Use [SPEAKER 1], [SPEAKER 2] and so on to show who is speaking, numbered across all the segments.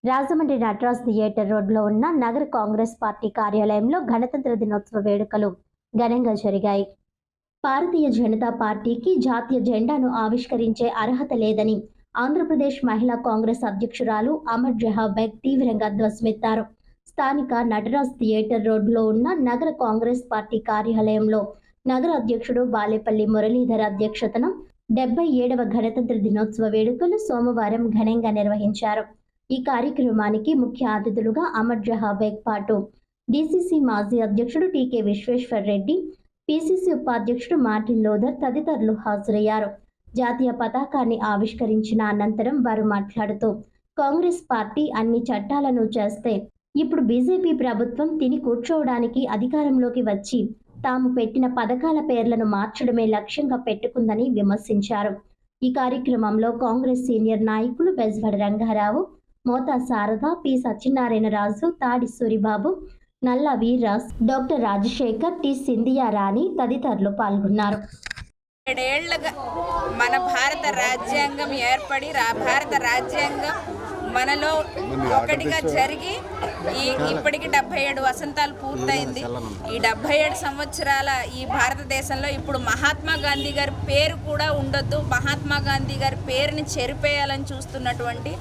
[SPEAKER 1] Rajahmundry Nataraj theatre రోడ్లో ఉన్న నగర కాంగ్రెస్ పార్టీ కార్యాలయంలో గణతంత్ర దినోత్సవ వేడుకలు ఘనంగా జరిగాయి. భారతీయ జనతా పార్టీకి జాతీయ జెండాను ఆవిష్కరించే అర్హత లేదని ఆంధ్రప్రదేశ్ మహిళా కాంగ్రెస్ అధ్యక్షురాలు అమర్ జహా బేగ్ తీవ్రంగా ధ్వజమెత్తారు. స్థానిక నటరాజ్ థియేటర్ రోడ్లో ఉన్న నగర కాంగ్రెస్ పార్టీ కార్యాలయంలో నగర అధ్యక్షుడు బాలేపల్లి మురళీధర్ అధ్యక్షతన 77వ గణతంత్ర దినోత్సవ వేడుకలు సోమవారం ఘనంగా నిర్వహించారు. ఈ కార్యక్రమానికి ముఖ్య అతిథులుగా అమర్ జహా బేగ్ పాటు డీసీసీ మాజీ అధ్యక్షుడు టీకే విశ్వేశ్వర్ రెడ్డి, పీసీసీ ఉపాధ్యక్షుడు మార్టిన్ లోథర్ తదితరులు హాజరయ్యారు. జాతీయ పతాకాన్ని ఆవిష్కరించిన అనంతరం వారు మాట్లాడుతూ, కాంగ్రెస్ పార్టీ అన్ని చట్టాలను చేస్తే ఇప్పుడు బీజేపీ ప్రభుత్వం తిని కూర్చోవడానికి అధికారంలోకి వచ్చి తాము పెట్టిన పథకాల పేర్లను మార్చడమే లక్ష్యంగా పెట్టుకుందని విమర్శించారు. ఈ కార్యక్రమంలో కాంగ్రెస్ సీనియర్ నాయకులు బెజవాడ రంగారావు, మోతా శారద, పి సత్యనారాయణరాజు, తాడి సూరిబాబు, నల్ల వీర్రాజ్, డాక్టర్ రాజశేఖర్, టి సింధియా రాణి తదితరులు పాల్గొన్నారు.
[SPEAKER 2] 7 ఏళ్లుగా మన భారత రాజ్యాంగం ఏర్పడి భారత రాజ్యాంగం మనలో ఒకటిగా జరిగి ఇప్పటికి 77 వసంతాలు పూర్తయింది. ఈ 77 సంవత్సరాల ఈ భారతదేశంలో ఇప్పుడు మహాత్మా గాంధీ గారి పేరు కూడా ఉండొద్దు, మహాత్మా గాంధీ గారి పేరుని చెరిపేయాలని చూస్తున్నటువంటి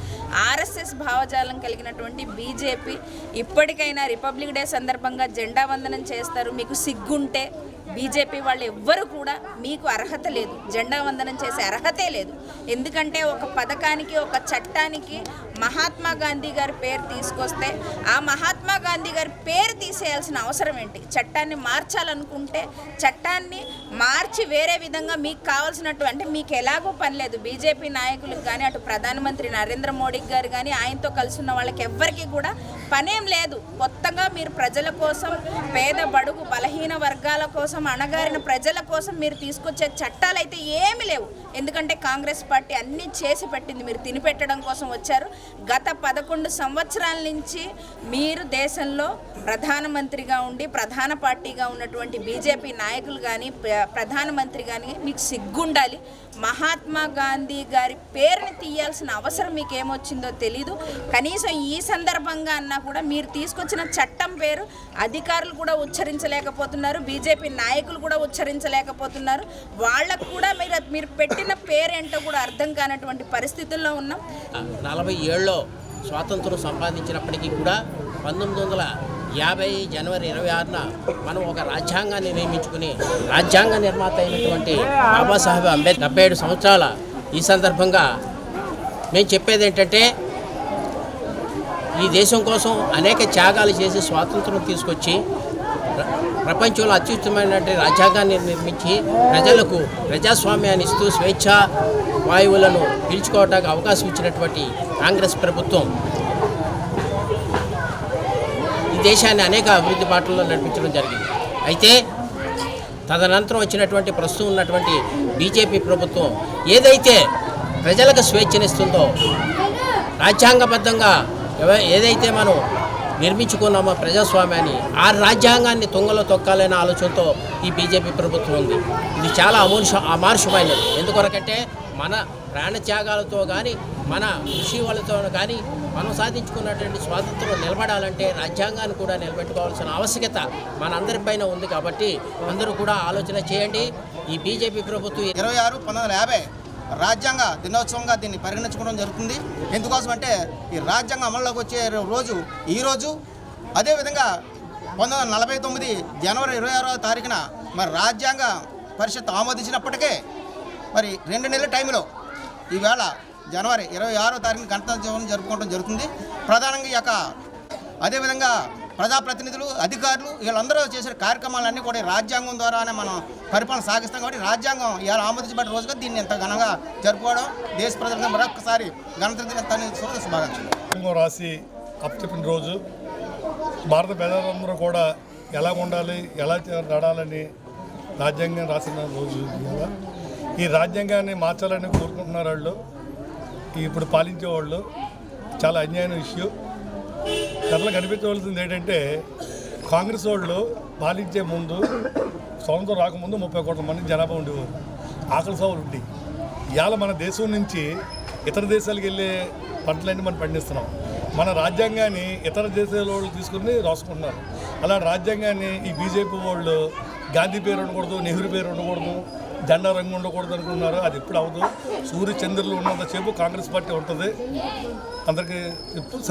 [SPEAKER 2] ఆర్ఎస్ఎస్ భావజాలం కలిగినటువంటి బీజేపీ ఇప్పటికైనా రిపబ్లిక్ డే సందర్భంగా జెండా వందనం చేస్తారు. మీకు సిగ్గుంటే బీజేపీ వాళ్ళు ఎవ్వరు కూడా మీకు అర్హత లేదు, జెండా వందనం చేసే అర్హతే లేదు. ఎందుకంటే ఒక పథకానికి ఒక చట్టానికి మహాత్మా గాంధీ గారి పేరు తీసుకొస్తే ఆ మహాత్మా గాంధీ గారి పేరు తీసేయాల్సిన అవసరం ఏంటి? చట్టాన్ని మార్చాలనుకుంటే చట్టాన్ని మార్చి వేరే విధంగా మీకు కావాల్సినట్టు, అంటే మీకు ఎలాగో పని లేదు బీజేపీ నాయకులకు కానీ అటు ప్రధానమంత్రి నరేంద్ర మోడీ గారు కానీ ఆయనతో కలిసి ఉన్న వాళ్ళకి ఎవ్వరికీ కూడా పనేం లేదు. కొత్తగా మీరు ప్రజల కోసం, పేద బడుగు బలహీన వర్గాల కోసం, అణగారిన ప్రజల కోసం మీరు తీసుకొచ్చే చట్టాలు అయితే ఏమీ లేవు. ఎందుకంటే కాంగ్రెస్ పార్టీ అన్నీ చేసి పెట్టింది, మీరు తినిపెట్టడం కోసం వచ్చారు. గత 11 సంవత్సరాల నుంచి మీరు దేశంలో ప్రధానమంత్రిగా ఉండి ప్రధాన పార్టీగా ఉన్నటువంటి బీజేపీ నాయకులు కానీ ప్రధానమంత్రి కానీ మీకు సిగ్గుండాలి. మహాత్మా గాంధీ గారి పేరుని తీయాల్సిన అవసరం మీకు ఏమొచ్చిందో తెలీదు. కనీసం ఈ సందర్భంగా అన్నా కూడా మీరు తీసుకొచ్చిన చట్టం పేరు అధికారులు కూడా ఉచ్చరించలేకపోతున్నారు, బీజేపీ నాయకులు కూడా ఉచ్చరించలేకపోతున్నారు. వాళ్ళకు కూడా మీరు పెట్టిన పేరేంటో కూడా అర్థం కానటువంటి పరిస్థితుల్లో ఉన్నాం.
[SPEAKER 3] 40 ఏళ్ళలో స్వాతంత్రం సంపాదించినప్పటికీ కూడా 1950 జనవరి 26న మనం ఒక రాజ్యాంగాన్ని నియమించుకుని రాజ్యాంగ నిర్మాత అయినటువంటి బాబాసాహెబ్ అంబేద్కర్ 77 సంవత్సరాల ఈ సందర్భంగా మేము చెప్పేది ఏంటంటే, ఈ దేశం కోసం అనేక త్యాగాలు చేసి స్వాతంత్రం తీసుకొచ్చి ప్రపంచంలో అత్యుత్తమైనటువంటి రాజ్యాంగాన్ని నిర్మించి ప్రజలకు ప్రజాస్వామ్యాన్ని ఇస్తూ స్వేచ్ఛా వాయువులను పీల్చుకోవడానికి అవకాశం ఇచ్చినటువంటి కాంగ్రెస్ ప్రభుత్వం ఈ దేశాన్ని అనేక అభివృద్ధి బాటల్లో నడిపించడం జరిగింది. అయితే తదనంతరం వచ్చినటువంటి ప్రస్తుతం ఉన్నటువంటి బీజేపీ ప్రభుత్వం ఏదైతే ప్రజలకు స్వేచ్ఛనిస్తుందో, రాజ్యాంగబద్ధంగా ఏదైతే మనం నిర్మించుకున్నామో ప్రజాస్వామ్యాన్ని, ఆ రాజ్యాంగాన్ని తుంగలో తొక్కాలనే ఆలోచనతో ఈ బీజేపీ ప్రభుత్వం ఉంది. ఇది చాలా అమానుషమైనది. ఎందుకొరకంటే మన ప్రాణత్యాగాలతో కానీ మన కృషి వాళ్ళతో కానీ మనం సాధించుకున్నటువంటి స్వాతంత్రం నిలబడాలంటే రాజ్యాంగాన్ని కూడా నిలబెట్టుకోవాల్సిన ఆవశ్యకత మనందరిపైన ఉంది. కాబట్టి అందరూ కూడా ఆలోచన చేయండి. ఈ బీజేపీ ప్రభుత్వం
[SPEAKER 4] 26/1950 రాజ్యాంగ దినోత్సవంగా దీన్ని పరిగణించుకోవడం జరుగుతుంది. ఎందుకోసం అంటే ఈ రాజ్యాంగం అమల్లోకి వచ్చే రోజు ఈరోజు. అదేవిధంగా 1949 జనవరి 26వ తారీఖున మరి రాజ్యాంగ పరిషత్ ఆమోదించినప్పటికే మరి 2 నెలల టైంలో ఈవేళ జనవరి 26వ తారీఖున గణతంత్ర దినోత్సవం జరుపుకోవడం జరుగుతుంది. ప్రధానంగా ఈ యొక్క అదేవిధంగా ప్రజాప్రతినిధులు, అధికారులు వీళ్ళందరూ చేసే కార్యక్రమాలన్నీ కూడా రాజ్యాంగం ద్వారానే మనం పరిపాలన సాగిస్తాం. కాబట్టి రాజ్యాంగం ఇలా ఆమోదించబడిన రోజుగా దీన్ని ఎంత ఘనంగా జరుపుకోవడం దేశ ప్రజలకు మరొకసారి గణతంత్ర దినోత్సవ శుభాకాంక్షలు.
[SPEAKER 5] రాసి అప్పచెప్పిన రోజు భారత ప్రజలందరూ కూడా ఎలా ఉండాలి, ఎలా నడాలని రాజ్యాంగం రాసిన రోజు. ఈ రాజ్యాంగాన్ని మార్చాలని కోరుకుంటున్నారు వాళ్ళు, ఇప్పుడు పాలించే వాళ్ళు. చాలా అన్యాయమైన ఇష్యూ. కథలు కనిపించవలసింది ఏంటంటే, కాంగ్రెస్ వాళ్ళు పాలించే ముందు, స్వతంత్రం రాకముందు 30 కోట్ల మంది జనాభా ఉండేవారు, ఆకలి సాగులు ఉండి. ఇవాళ మన దేశం నుంచి ఇతర దేశాలకు వెళ్ళే పంటలన్నీ మనం పండిస్తున్నాం. మన రాజ్యాంగాన్ని ఇతర దేశాల వాళ్ళు తీసుకుని రాసుకుంటున్నారు. అలా రాజ్యాంగాన్ని ఈ బీజేపీ వాళ్ళు గాంధీ పేరు ఉండకూడదు, నెహ్రూ పేరు ఉండకూడదు, జెండా రంగు ఉండకూడదు అనుకున్నారు. అది ఎప్పుడు అవ్వదు. సూర్య చంద్రులు ఉన్నంతసేపు కాంగ్రెస్ పార్టీ ఉంటుంది. అందరికీ చెప్తూ